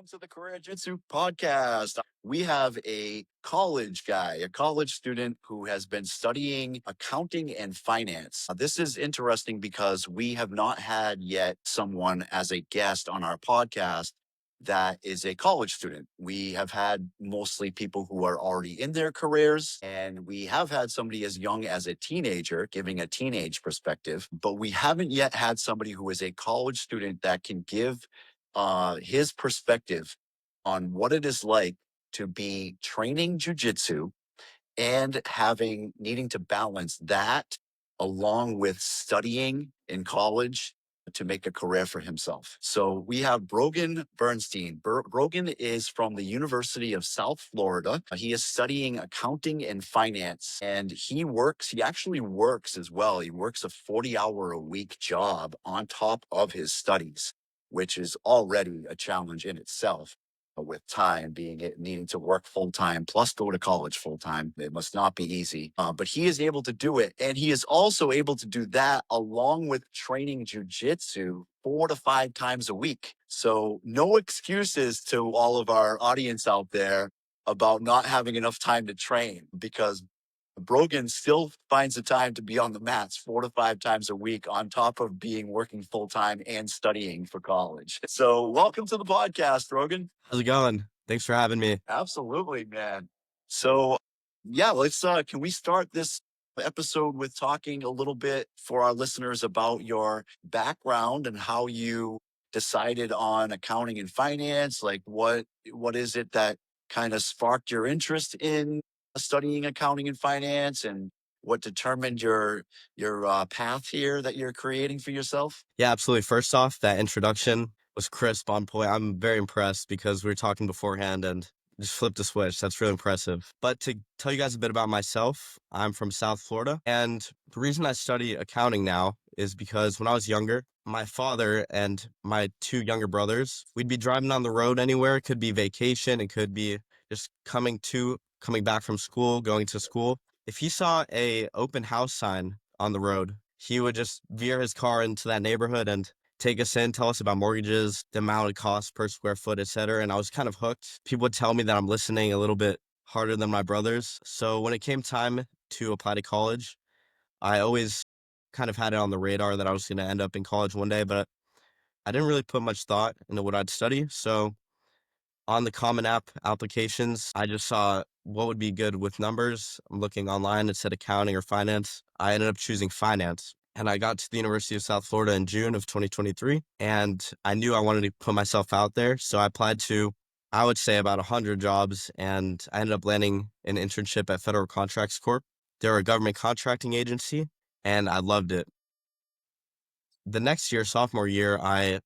welcome to the Career Jiu-Jitsu podcast. We have a college guy, a college student who has been studying accounting and finance. This is interesting because we have not had yet someone as a guest on our podcast that is a college student. We have had mostly people who are already in their careers, and we have had somebody as young as a teenager giving a teenage perspective, but we haven't yet had somebody who is a college student that can give his perspective on what it is like to be training jujitsu and needing to balance that along with studying in college to make a career for himself. So we have Brogan Bernstein. Brogan is from the University of South Florida. He is studying accounting and finance, and he actually works as well. He works a 40-hour-a-week job on top of his studies, which is already a challenge in itself with time needing to work full time plus go to college full time. It must not be easy, but he is able to do it. And he is also able to do that along with training jujitsu 4 to 5 times a week. So no excuses to all of our audience out there about not having enough time to train, because Brogan still finds the time to be on the mats 4 to 5 times a week on top of working full time and studying for college. So welcome to the podcast, Brogan. How's it going? Thanks for having me. Absolutely, man. So yeah, let's can we start this episode with talking a little bit for our listeners about your background and how you decided on accounting and finance? Like what is it that kind of sparked your interest in studying accounting and finance, and what determined your path here that you're creating for yourself? Yeah, absolutely. First off, that introduction was crisp, on point. I'm very impressed because we were talking beforehand and just flipped a switch. That's really impressive. But to tell you guys a bit about myself, I'm from South Florida. And the reason I study accounting now is because when I was younger, my father and my two younger brothers, we'd be driving on the road anywhere. It could be vacation. It could be just coming back from school, going to school. If he saw a open house sign on the road, he would just veer his car into that neighborhood and take us in, tell us about mortgages, the amount it costs per square foot, et cetera. And I was kind of hooked. People would tell me that I'm listening a little bit harder than my brothers. So when it came time to apply to college, I always kind of had it on the radar that I was going to end up in college one day, but I didn't really put much thought into what I'd study. So on the Common App applications, I just saw what would be good with numbers. I'm looking online. It said accounting or finance. I ended up choosing finance. And I got to the University of South Florida in June of 2023. And I knew I wanted to put myself out there. So I applied to, I would say, about 100 jobs. And I ended up landing an internship at Federal Contracts Corp. They're a government contracting agency. And I loved it. The next year, sophomore year, I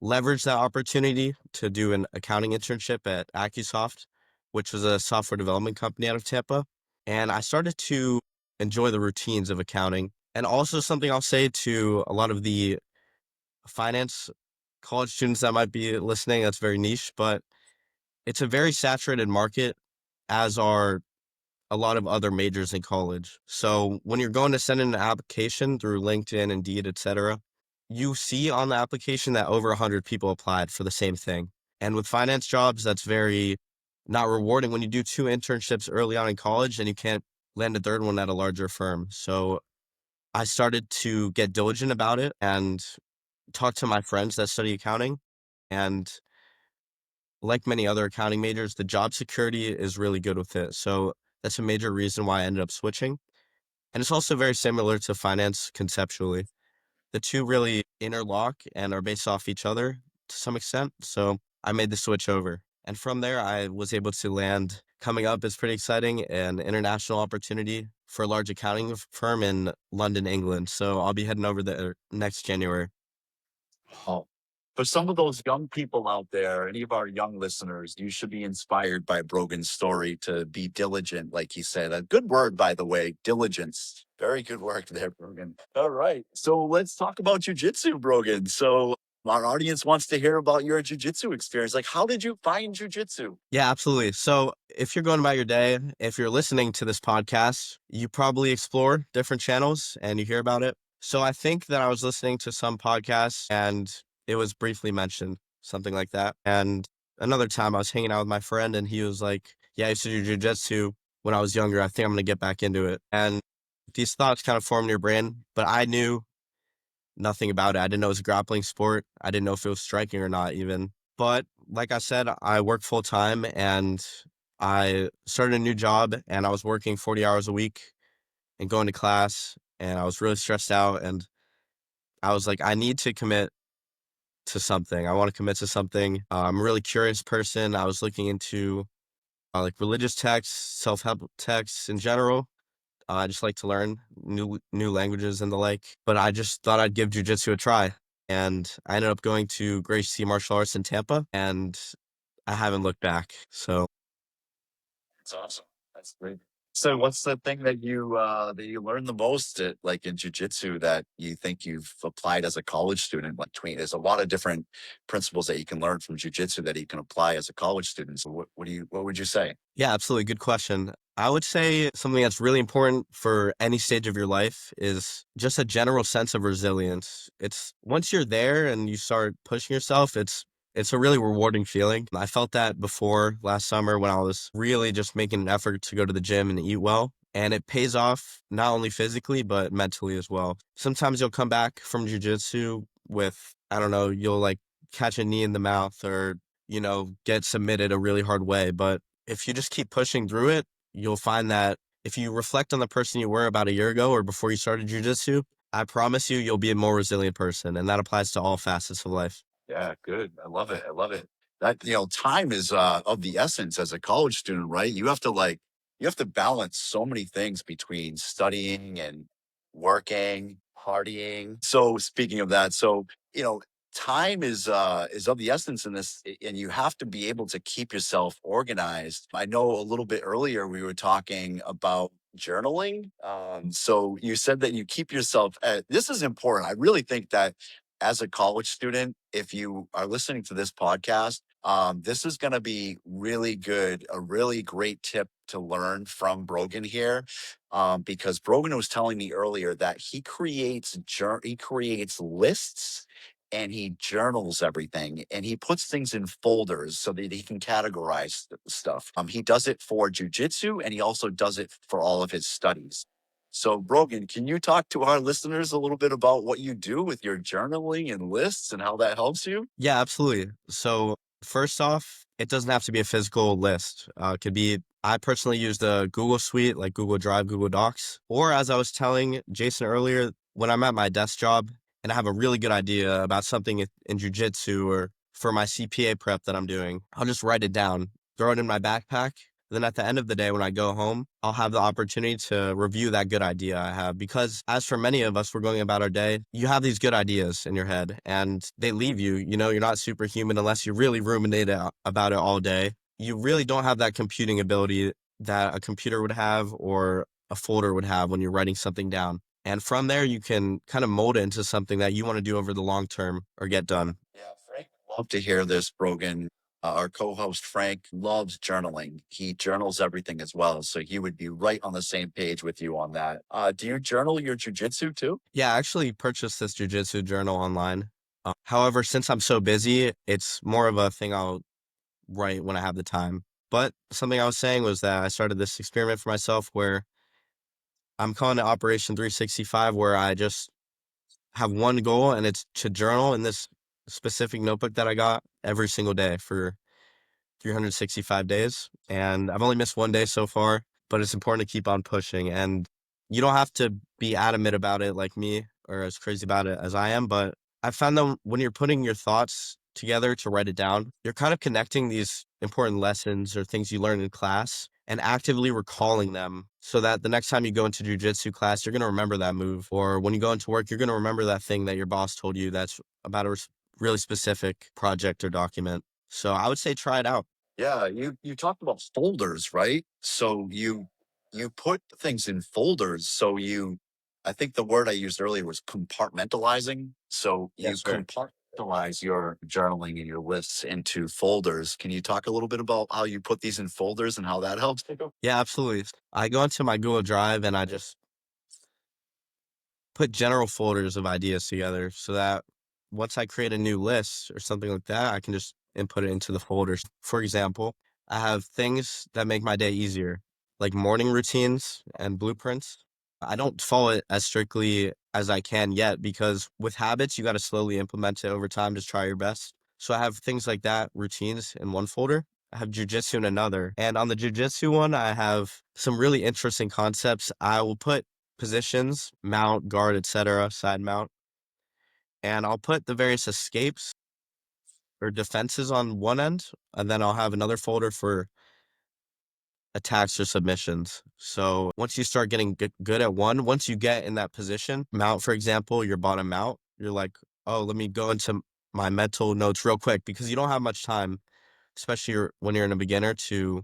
leveraged that opportunity to do an accounting internship at Accusoft, which was a software development company out of Tampa. And I started to enjoy the routines of accounting. And also something I'll say to a lot of the finance college students that might be listening, that's very niche, but it's a very saturated market, as are a lot of other majors in college. So when you're going to send in an application through LinkedIn, Indeed, et cetera, you see on the application that over 100 people applied for the same thing. And with finance jobs, that's very not rewarding when you do 2 internships early on in college and you can't land a third one at a larger firm. So I started to get diligent about it and talk to my friends that study accounting. And like many other accounting majors, the job security is really good with it. So that's a major reason why I ended up switching. And it's also very similar to finance conceptually. The two really interlock and are based off each other to some extent. So I made the switch over. And from there, I was able to land, coming up is pretty exciting, an international opportunity for a large accounting firm in London, England. So I'll be heading over there next January. Oh, for some of those young people out there, any of our young listeners, you should be inspired by Brogan's story to be diligent, like he said. A good word, by the way, diligence. Very good work there, Brogan. All right. So let's talk about jujitsu, Brogan. So our audience wants to hear about your jujitsu experience. Like, how did you find jujitsu? Yeah, absolutely. So if you're going about your day, if you're listening to this podcast, you probably explore different channels and you hear about it. So I think that I was listening to some podcasts and it was briefly mentioned, something like that. And another time I was hanging out with my friend and he was like, yeah, I used to do jujitsu when I was younger. I think I'm going to get back into it. And these thoughts kind of form in your brain, but I knew nothing about it. I didn't know it was a grappling sport. I didn't know if it was striking or not even. But like I said, I work full time and I started a new job and I was working 40 hours a week and going to class and I was really stressed out and I was like, I need to commit to something. I want to commit to something. I'm a really curious person. I was looking into like religious texts, self-help texts in general. I just like to learn new languages and the like. But I just thought I'd give jujitsu a try, and I ended up going to Gracie C Martial Arts in Tampa, and I haven't looked back. So That's awesome. That's great. So what's the thing that you learned the most at, like in jujitsu that you think you've applied as a college student? Like between there's a lot of different principles that you can learn from jujitsu that you can apply as a college student. So what would you say? yeah, absolutely, good question. I would say something that's really important for any stage of your life is just a general sense of resilience. It's once you're there and you start pushing yourself, it's a really rewarding feeling. I felt that before last summer when I was really just making an effort to go to the gym and eat well. And it pays off not only physically, but mentally as well. Sometimes you'll come back from jujitsu with, I don't know, you'll like catch a knee in the mouth or, get submitted a really hard way. But if you just keep pushing through it, you'll find that if you reflect on the person you were about a year ago or before you started jujitsu, I promise you, you'll be a more resilient person. And that applies to all facets of life. Yeah, good. I love it. I love it. That, time is of the essence as a college student, right? You have to balance so many things between studying and working, partying. So speaking of that, time is of the essence in this and you have to be able to keep yourself organized. I know a little bit earlier we were talking about journaling. So you said that you keep yourself this is important. I really think that as a college student, if you are listening to this podcast, this is going to be really good, a really great tip to learn from Brogan here, because Brogan was telling me earlier that he creates lists and he journals everything and he puts things in folders so that he can categorize stuff. He does it for jujitsu and he also does it for all of his studies. So, Brogan, can you talk to our listeners a little bit about what you do with your journaling and lists and how that helps you? Yeah, absolutely. So, first off, it doesn't have to be a physical list. It could be, I personally use the Google Suite, like Google Drive, Google Docs. Or, as I was telling Jason earlier, when I'm at my desk job and I have a really good idea about something in jujitsu or for my CPA prep that I'm doing, I'll just write it down, throw it in my backpack. Then at the end of the day, when I go home, I'll have the opportunity to review that good idea I have. Because as for many of us, we're going about our day, you have these good ideas in your head and they leave you. You're not superhuman unless you really ruminate about it all day. You really don't have that computing ability that a computer would have or a folder would have when you're writing something down. And from there, you can kind of mold it into something that you want to do over the long term or get done. Yeah, Frank would love to hear this, Brogan. Our co-host Frank loves journaling. He journals everything as well, so he would be right on the same page with you on that. Do you journal your jujitsu too? Yeah, I actually purchased this jujitsu journal online. However, since I'm so busy, it's more of a thing I'll write when I have the time. But something I was saying was that I started this experiment for myself where I'm calling it Operation 365, where I just have one goal and it's to journal in this specific notebook that I got every single day for 365 days. And I've only missed one day so far, but it's important to keep on pushing. And you don't have to be adamant about it like me or as crazy about it as I am. But I found that when you're putting your thoughts together to write it down, you're kind of connecting these important lessons or things you learned in class and actively recalling them so that the next time you go into jujitsu class, you're going to remember that move. Or when you go into work, you're going to remember that thing that your boss told you that's about a really specific project or document. So I would say try it out. Yeah, you talked about folders, right? So you put things in folders. I think the word I used earlier was compartmentalizing. So you Yes, sir. compartmentalize your journaling and your lists into folders. Can you talk a little bit about how you put these in folders and how that helps? Yeah, absolutely. I go into my Google Drive and I just put general folders of ideas together so that once I create a new list or something like that, I can just and put it into the folders. For example, I have things that make my day easier, like morning routines and blueprints. I don't follow it as strictly as I can yet because with habits, you got to slowly implement it over time. Just try your best. So I have things like that, routines in one folder. I have jujitsu in another. And on the jujitsu one, I have some really interesting concepts. I will put positions, mount, guard, etc., side mount, and I'll put the various escapes or defenses on one end, and then I'll have another folder for attacks or submissions. So once you start getting good at one, once you get in that position, mount, for example, your bottom mount, you're like, oh, let me go into my mental notes real quick because you don't have much time, especially when you're in a beginner to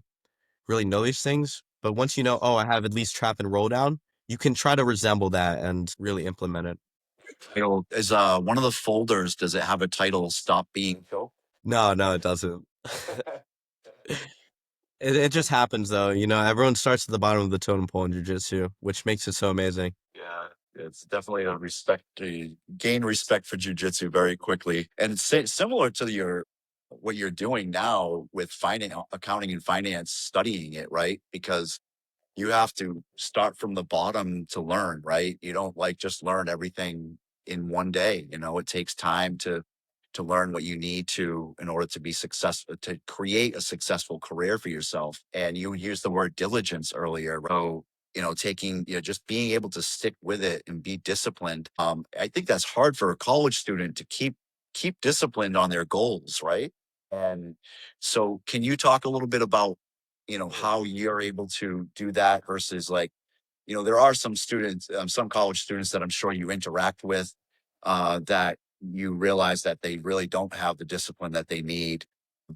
really know these things. But once you know, oh, I have at least trap and roll down, you can try to resemble that and really implement it. Is one of the folders, does it have a title, Stop Being Choked? No, no, it doesn't. It just happens though, everyone starts at the bottom of the totem pole in jujitsu, which makes it so amazing. Yeah, it's definitely a respect to gain respect for jujitsu very quickly, and it's similar to your what you're doing now with finance, accounting, and finance, studying it, right? Because you have to start from the bottom to learn, right? You don't like just learn everything in one day. It takes time to learn what you need to in order to be successful, to create a successful career for yourself. And you used the word diligence earlier. So, taking, just being able to stick with it and be disciplined. I think that's hard for a college student to keep disciplined on their goals, right? And so can you talk a little bit about, how you're able to do that versus like, there are some students, some college students that I'm sure you interact with, that you realize that they really don't have the discipline that they need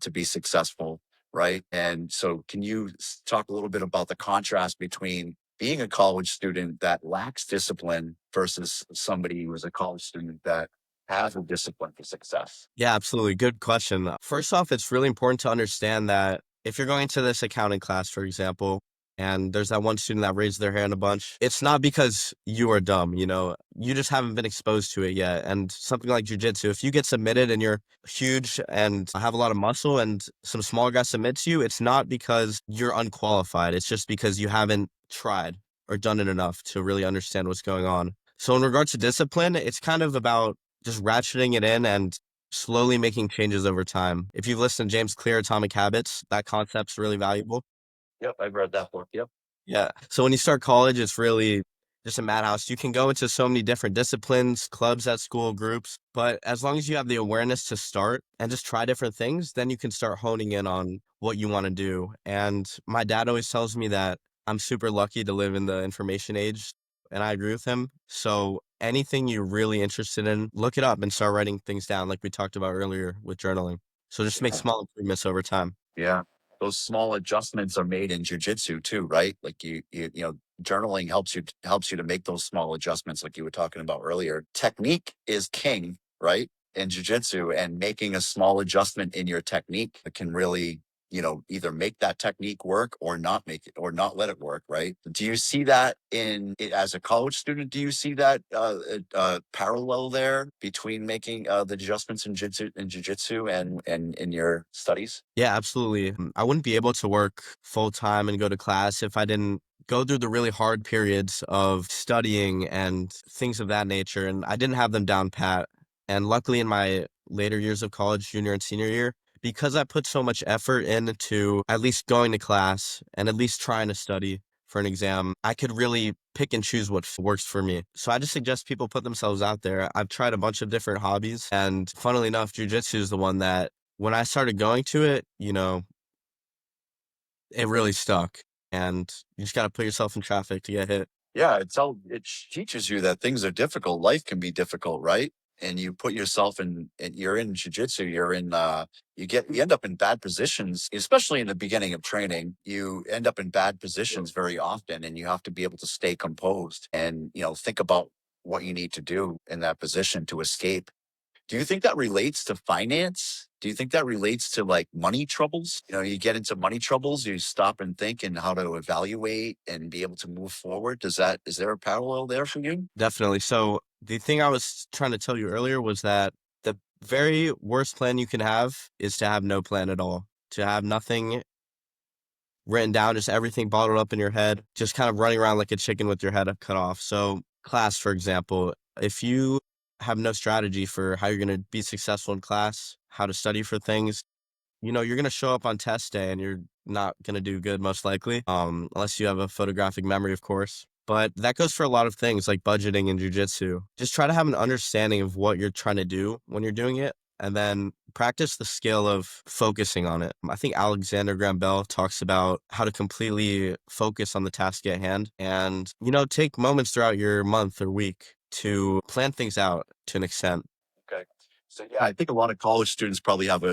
to be successful, right? And so, can you talk a little bit about the contrast between being a college student that lacks discipline versus somebody who is a college student that has a discipline for success? Yeah, absolutely. Good question. First off, it's really important to understand that if you're going to this accounting class, for example, and there's that one student that raised their hand a bunch, it's not because you are dumb, you just haven't been exposed to it yet. And something like jujitsu, if you get submitted and you're huge and have a lot of muscle and some smaller guy submits you, it's not because you're unqualified. It's just because you haven't tried or done it enough to really understand what's going on. So in regards to discipline, it's kind of about just ratcheting it in and slowly making changes over time. If you've listened to James Clear, Atomic Habits, that concept's really valuable. Yep, I've read that book. Yep. Yeah. So when you start college, it's really just a madhouse. You can go into so many different disciplines, clubs at school, groups, but as long as you have the awareness to start and just try different things, then you can start honing in on what you want to do. And my dad always tells me that I'm super lucky to live in the information age, and I agree with him. So anything you're really interested in, look it up and start writing things down, like we talked about earlier with journaling. So just make small improvements over time. Yeah. Those small adjustments are made in jujitsu too, right? Like journaling helps you to make those small adjustments, like you were talking about earlier. Technique is king, right? In jujitsu, and making a small adjustment in your technique can really, either make that technique work or not make it, or not let it work, right? Do you see that as a college student? Do you see that parallel there between making the adjustments in jujitsu and in your studies? Yeah, absolutely. I wouldn't be able to work full time and go to class if I didn't go through the really hard periods of studying and things of that nature. And I didn't have them down pat. And luckily, in my later years of college, junior and senior year, because I put so much effort into at least going to class and at least trying to study for an exam, I could really pick and choose what works for me. So I just suggest people put themselves out there. I've tried a bunch of different hobbies, and funnily enough, jujitsu is the one that when I started going to it, it really stuck, and you just gotta put yourself in traffic to get hit. Yeah, it teaches you that things are difficult. Life can be difficult, right? And you put yourself in, and you're in jujitsu. You end up in bad positions, especially in the beginning of training. You end up in bad positions very often, and you have to be able to stay composed and think about what you need to do in that position to escape. Do you think that relates to finance? Do you think that relates to like money troubles? You get into money troubles, you stop and think and how to evaluate and be able to move forward. Is there a parallel there for you? Definitely. So, the thing I was trying to tell you earlier was that the Very worst plan you can have is to have no plan at all. To have nothing written down, just everything bottled up in your head, just kind of running around like a chicken with your head cut off. So, class, for example, if you have no strategy for how you're going to be successful in class, how to study for things, you're going to show up on test day and you're not going to do good, most likely, unless you have a photographic memory, of course. But that goes for a lot of things like budgeting and jujitsu. Just try to have an understanding of what you're trying to do when you're doing it, and then practice the skill of focusing on it. I think Alexander Graham Bell talks about how to completely focus on the task at hand and, take moments throughout your month or week to plan things out to an extent. Okay. So yeah, I think a lot of college students probably have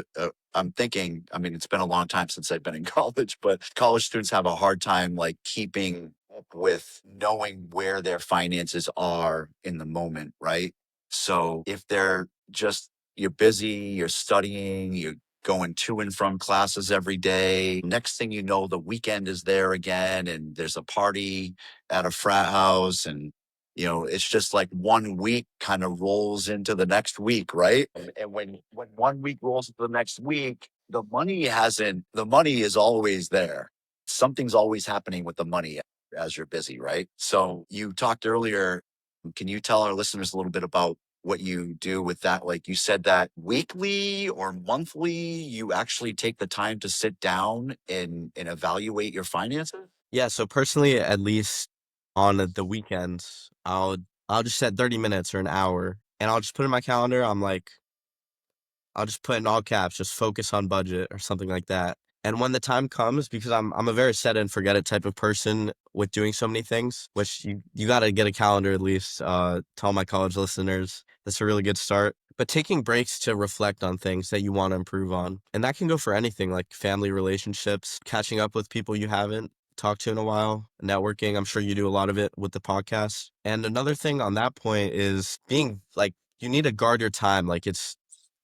I'm thinking, I mean, it's been a long time since I've been in college, but college students have a hard time like keeping up with knowing where their finances are in the moment, right? So if they're just, you're busy, you're studying, you're going to and from classes every day. Next thing you know, the weekend is there again, and there's a party at a frat house, and it's just like one week kind of rolls into the next week, right? And when one week rolls into the next week, the money is always there. Something's always happening with the money as you're busy, right? So you talked earlier. Can you tell our listeners a little bit about what you do with that? Like you said that weekly or monthly, you actually take the time to sit down and evaluate your finances? Yeah, so personally, at least on the weekends, I'll just set 30 minutes or an hour, and I'll just put in my calendar. I'll just put in all caps, just focus on budget or something like that. And when the time comes, because I'm a very set and forget it type of person with doing so many things, which you got to get a calendar at least. To all my college listeners, that's a really good start. But taking breaks to reflect on things that you want to improve on, and that can go for anything like family relationships, catching up with people you haven't talked to in a while, networking. I'm sure you do a lot of it with the podcast. And another thing on that point is being like, you need to guard your time. Like it's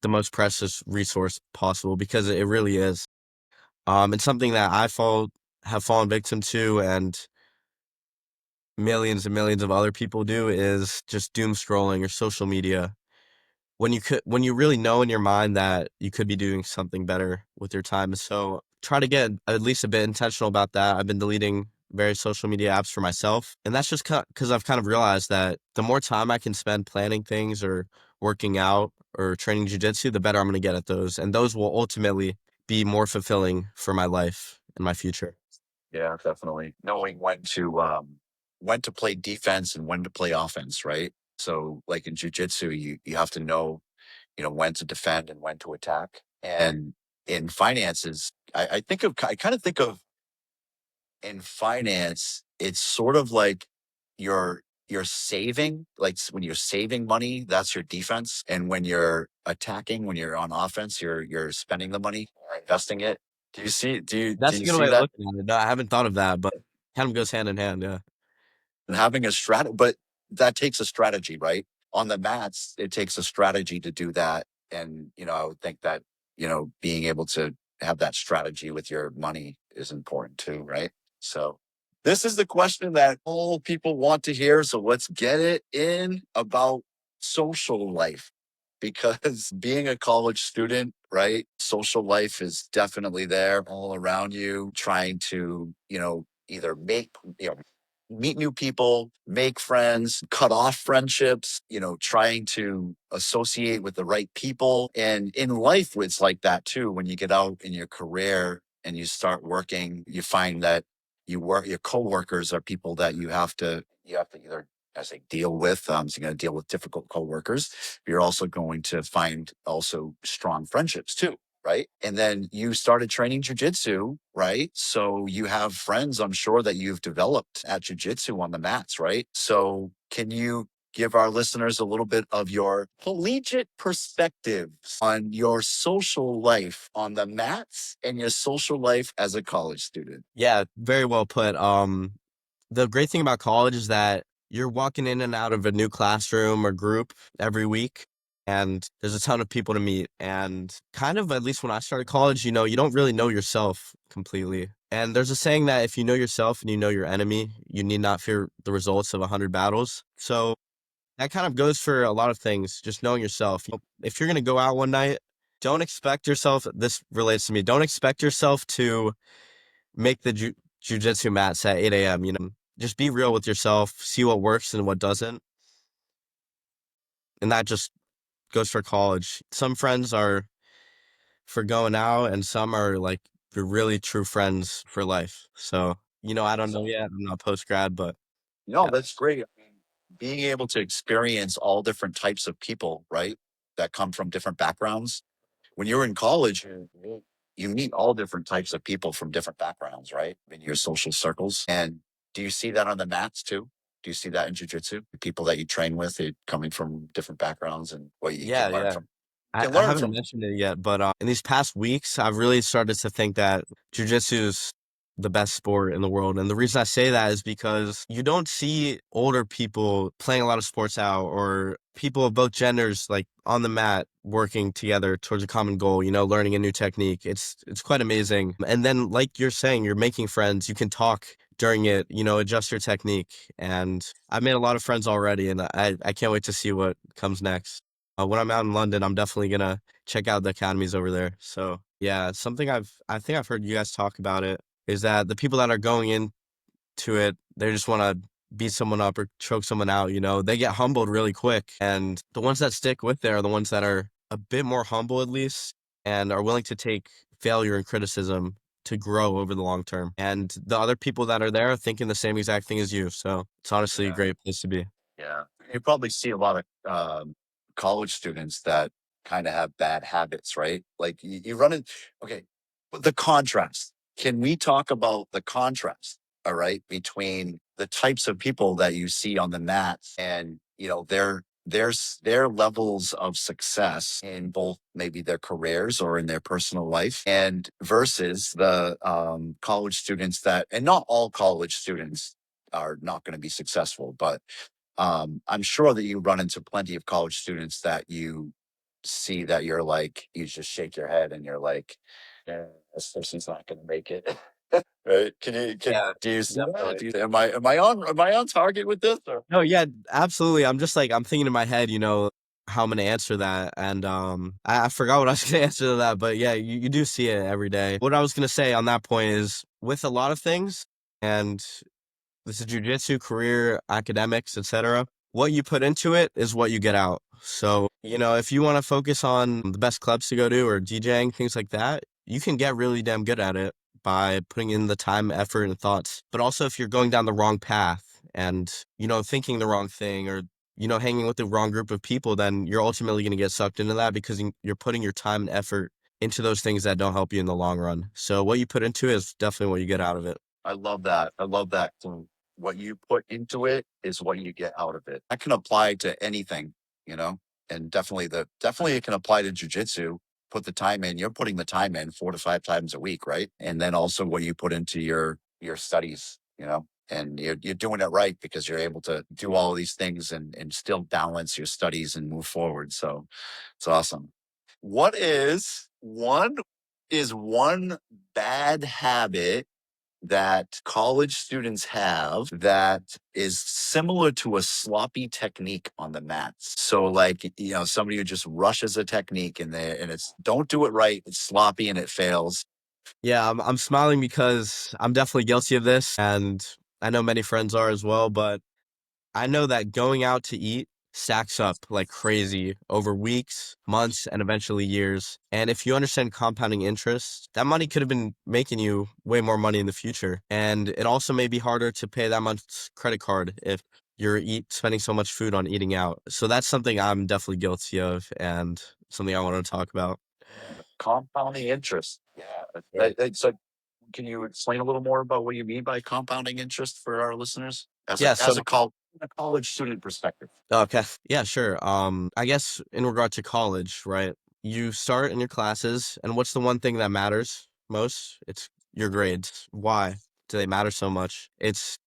the most precious resource possible because it really is. It's something that have fallen victim to, and millions and millions of other people do, is just doom scrolling or social media. When you really know in your mind that you could be doing something better with your time. So try to get at least a bit intentional about that. I've been deleting various social media apps for myself, and that's just because I've kind of realized that the more time I can spend planning things or working out or training jujitsu, the better I'm going to get at those, and those will ultimately be more fulfilling for my life and my future. Yeah, definitely. Knowing when to play defense and when to play offense, right? So like in jujitsu, you have to know, when to defend and when to attack. And in finances, I kind of think of in finance, it's sort of like you're saving, like when you're saving money, that's your defense. And when you're attacking, when you're on offense, you're spending the money, or investing it. Do That's you a good see way of that? looking at it. No, I haven't thought of that, but kind of goes hand in hand. Yeah. And having a strategy, but that takes a strategy, right? On the mats, it takes a strategy to do that. And, I would think that, being able to have that strategy with your money is important too, right? So this is the question that all people want to hear. So let's get it in about social life, because being a college student, right? Social life is definitely there all around you, trying to, either meet new people, make friends, cut off friendships, trying to associate with the right people. And in life, it's like that too. When you get out in your career and you start working, you find that your coworkers are people that you have to either, as I deal with, so you're going to deal with difficult coworkers. You're also going to find also strong friendships too, right? And then you started training jujitsu, right? So you have friends, I'm sure, that you've developed at jujitsu on the mats, right? So can you give our listeners a little bit of your collegiate perspectives on your social life on the mats and your social life as a college student? Yeah, very well put. The great thing about college is that you're walking in and out of a new classroom or group every week, and there's a ton of people to meet. And kind of, at least when I started college, you don't really know yourself completely. And there's a saying that if you know yourself and you know your enemy, you need not fear the results of 100 battles. So that kind of goes for a lot of things, just knowing yourself. If you're going to go out one night, don't expect yourself, this relates to me, don't expect yourself to make the jujitsu mats at 8 a.m. Just be real with yourself, see what works and what doesn't. And that just goes for college. Some friends are for going out, and some are like your really true friends for life. So, I don't know yet. I'm not post grad, but No, yeah. that's great. I mean, being able to experience all different types of people, right? That come from different backgrounds. When you're in college, you meet all different types of people from different backgrounds, right? In your social circles. And do you see that on the mats too? Do you see that in jujitsu? The people that you train with, coming from different backgrounds and what you Yeah, can learn yeah. from. I, Can I learn haven't from. mentioned it yet, but in these past weeks, I've really started to think that jujitsu is the best sport in the world. And the reason I say that is because you don't see older people playing a lot of sports out, or people of both genders like on the mat working together towards a common goal, learning a new technique. It's quite amazing. And then like you're saying, you're making friends, you can talk during it, adjust your technique. And I've made a lot of friends already, and I can't wait to see what comes next. When I'm out in London, I'm definitely gonna check out the academies over there. So yeah, something I think I've heard you guys talk about it is that the people that are going into it, they just want to beat someone up or choke someone out. They get humbled really quick, and the ones that stick with it are the ones that are a bit more humble at least, and are willing to take failure and criticism to grow over the long term. And the other people that are there are thinking the same exact thing as you. So it's honestly a Yeah. great place to be. Yeah. You probably see a lot of college students that kind of have bad habits, right? Like you run in, okay, but the contrast. Can we talk about the contrast, all right, between the types of people that you see on the mats and, their levels of success in both maybe their careers or in their personal life, and versus the college students that, and not all college students are not going to be successful, but I'm sure that you run into plenty of college students that you see that you're like, you just shake your head and you're like, yeah, this person's not going to make it. Right? Yeah, Do you see that? definitely. Am I on target with this? Or? No, yeah, absolutely. I'm just like I'm thinking in my head, how I'm gonna answer that, and I forgot what I was gonna answer to that, but yeah, you do see it every day. What I was gonna say on that point is with a lot of things, and this is jujitsu, career, academics, etc. What you put into it is what you get out. So, if you want to focus on the best clubs to go to or DJing, things like that, you can get really damn good at it by putting in the time, effort, and thoughts. But also, if you're going down the wrong path and, thinking the wrong thing, or, hanging with the wrong group of people, then you're ultimately going to get sucked into that because you're putting your time and effort into those things that don't help you in the long run. So, what you put into it is definitely what you get out of it. I love that. I love that. So what you put into it is what you get out of it. That can apply to anything, you know, and definitely it can apply to jujitsu. Put the time in. You're putting the time in 4 to 5 times a week, right? And then also what you put into your studies, and you're doing it right because you're able to do all of these things and still balance your studies and move forward. So it's awesome. What is one bad habit that college students have that is similar to a sloppy technique on the mats? So like, somebody who just rushes a technique in there and it's don't do it right, it's sloppy and it fails. Yeah, I'm smiling because I'm definitely guilty of this, and I know many friends are as well, but I know that going out to eat stacks up like crazy over weeks, months, and eventually years. And if you understand compounding interest, that money could have been making you way more money in the future. And it also may be harder to pay that much credit card if you're spending so much food on eating out. So that's something I'm definitely guilty of, and something I want to talk about. Compounding interest. Yeah. Yeah. So can you explain a little more about what you mean by compounding interest for our listeners as a Yeah, as so a col a college student perspective? okay. Yeah, sure. I guess in regard to college, right? You start in your classes, and what's the one thing that matters most? It's your grades. Why do they matter so much? It's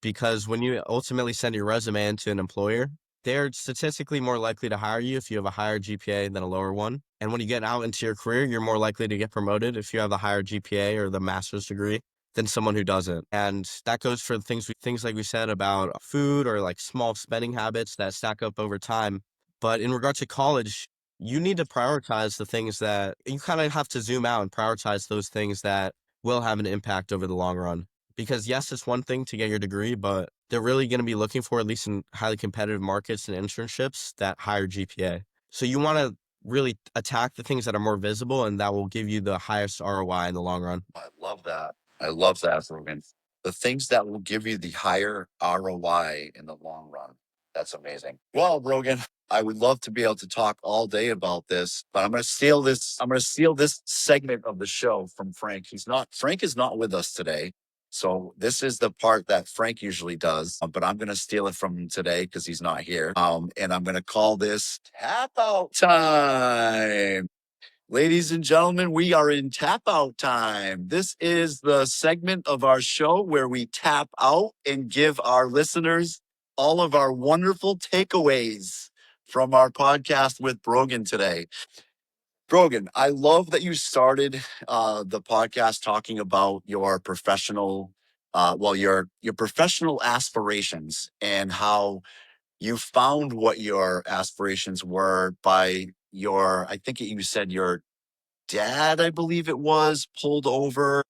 because when you ultimately send your resume into an employer, they're statistically more likely to hire you if you have a higher GPA than a lower one. And when you get out into your career, you're more likely to get promoted if you have a higher GPA or the master's degree than someone who doesn't. And that goes for things like we said about food or like small spending habits that stack up over time. But in regards to college, you need to prioritize the things that you kind of have to zoom out and prioritize those things that will have an impact over the long run. Because yes, it's one thing to get your degree, but they're really going to be looking for, at least in highly competitive markets and internships, that higher GPA. So you want to really attack the things that are more visible and that will give you the highest ROI in the long run. I love that. I love that, Brogan. The things that will give you the higher ROI in the long run. That's amazing. Well, Brogan, I would love to be able to talk all day about this, but I'm going to steal this. I'm going to steal this segment of the show from Frank. Frank is not with us today. So this is the part that Frank usually does, but I'm going to steal it from him today because he's not here. And I'm going to call this tap out time. Ladies and gentlemen, we are in tap out time. This is the segment of our show where we tap out and give our listeners all of our wonderful takeaways from our podcast with Brogan today. Brogan, I love that you started the podcast talking about your professional, your professional aspirations and how you found what your aspirations were by I think you said your dad, I believe it was, pulled over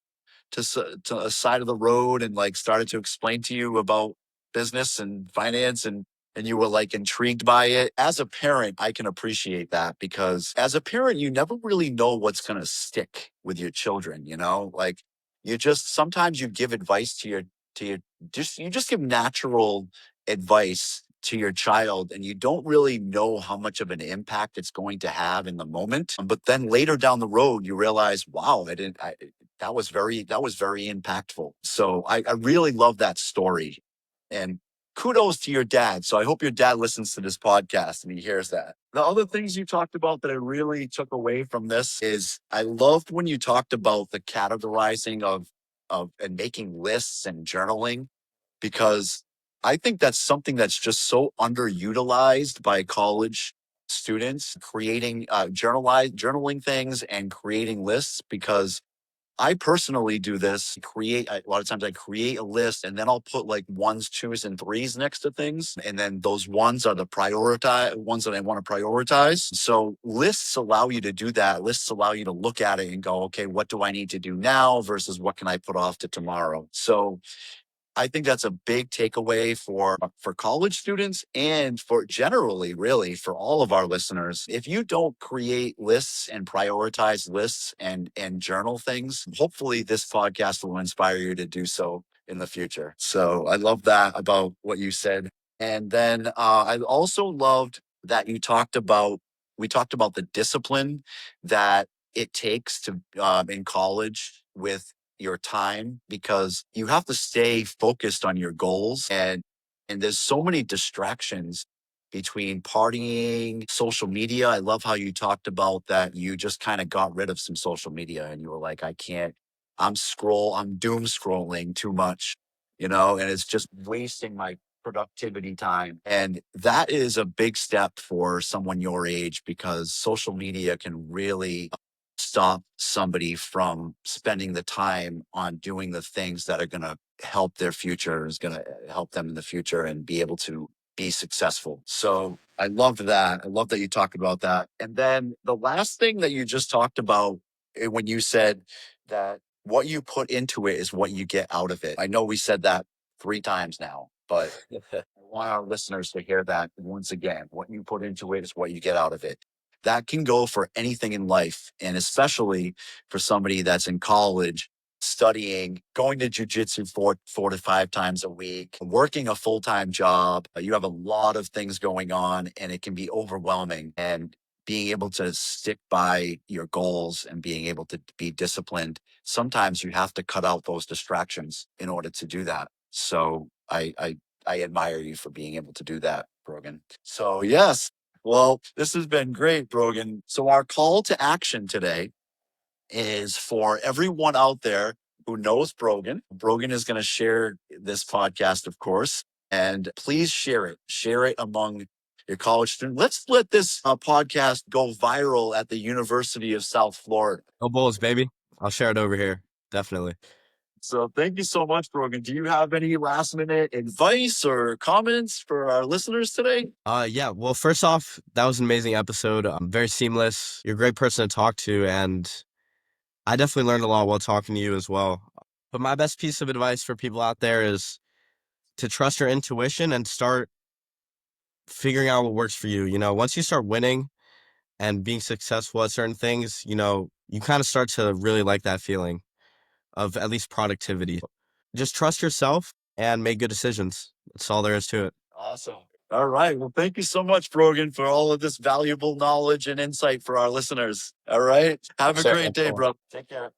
to a side of the road and like started to explain to you about business and finance and you were like intrigued by it. As a parent, I can appreciate that because as a parent, you never really know what's going to stick with your children, you know? Like you just sometimes you give advice to your you just give natural advice to your child and you don't really know how much of an impact it's going to have in the moment. But then later down the road, you realize, wow, that was very impactful. So I really love that story. And kudos to your dad. So I hope your dad listens to this podcast and he hears that. The other things you talked about that I really took away from this is I loved when you talked about the categorizing of and making lists and journaling because I think that's something that's just so underutilized by college students creating journaling things and creating lists because I personally do this. A lot of times I create a list and then I'll put like ones, twos, and threes next to things. And then those ones are the prioritize ones that I want to prioritize. So lists allow you to do that. Lists allow you to look at it and go, okay, what do I need to do now versus what can I put off to tomorrow? So I think that's a big takeaway for college students and for generally, really, for all of our listeners. If you don't create lists and prioritize lists and journal things, hopefully this podcast will inspire you to do so in the future. So I love that about what you said. And then I also loved that we talked about the discipline that it takes to in college with your time because you have to stay focused on your goals and there's so many distractions between partying, social media. I love how you talked about that you just kind of got rid of some social media and you were like, I can't, I'm doom scrolling too much, you know, and it's just wasting my productivity time. And that is a big step for someone your age because social media can really stop somebody from spending the time on doing the things that are going to help their future, is going to help them in the future and be able to be successful. So I loved that. I love that you talked about that. And then the last thing that you just talked about when you said that what you put into it is what you get out of it. I know we said that 3 times now, but I want our listeners to hear that once again. What you put into it is what you get out of it. That can go for anything in life, and especially for somebody that's in college, studying, going to jiu-jitsu 4 to 5 times a week, working a full-time job. You have a lot of things going on, and it can be overwhelming. And being able to stick by your goals and being able to be disciplined, sometimes you have to cut out those distractions in order to do that. So I admire you for being able to do that, Brogan. So yes, well, this has been great, Brogan. So our call to action today is for everyone out there who knows Brogan. Brogan is going to share this podcast, of course, and please share it. Share it among your college students. Let's let this podcast go viral at the University of South Florida. Go Bulls, baby. I'll share it over here. Definitely. So thank you so much, Brogan. Do you have any last minute advice or comments for our listeners today? Yeah. Well, first off, that was an amazing episode. Very seamless. You're a great person to talk to, and I definitely learned a lot while talking to you as well. But my best piece of advice for people out there is to trust your intuition and start figuring out what works for you. Once you start winning and being successful at certain things, you kind of start to really like that feeling of at least productivity. Just trust yourself and make good decisions. That's all there is to it. Awesome. All right. Well, thank you so much, Brogan, for all of this valuable knowledge and insight for our listeners. All right. Have a great day, bro. Take care.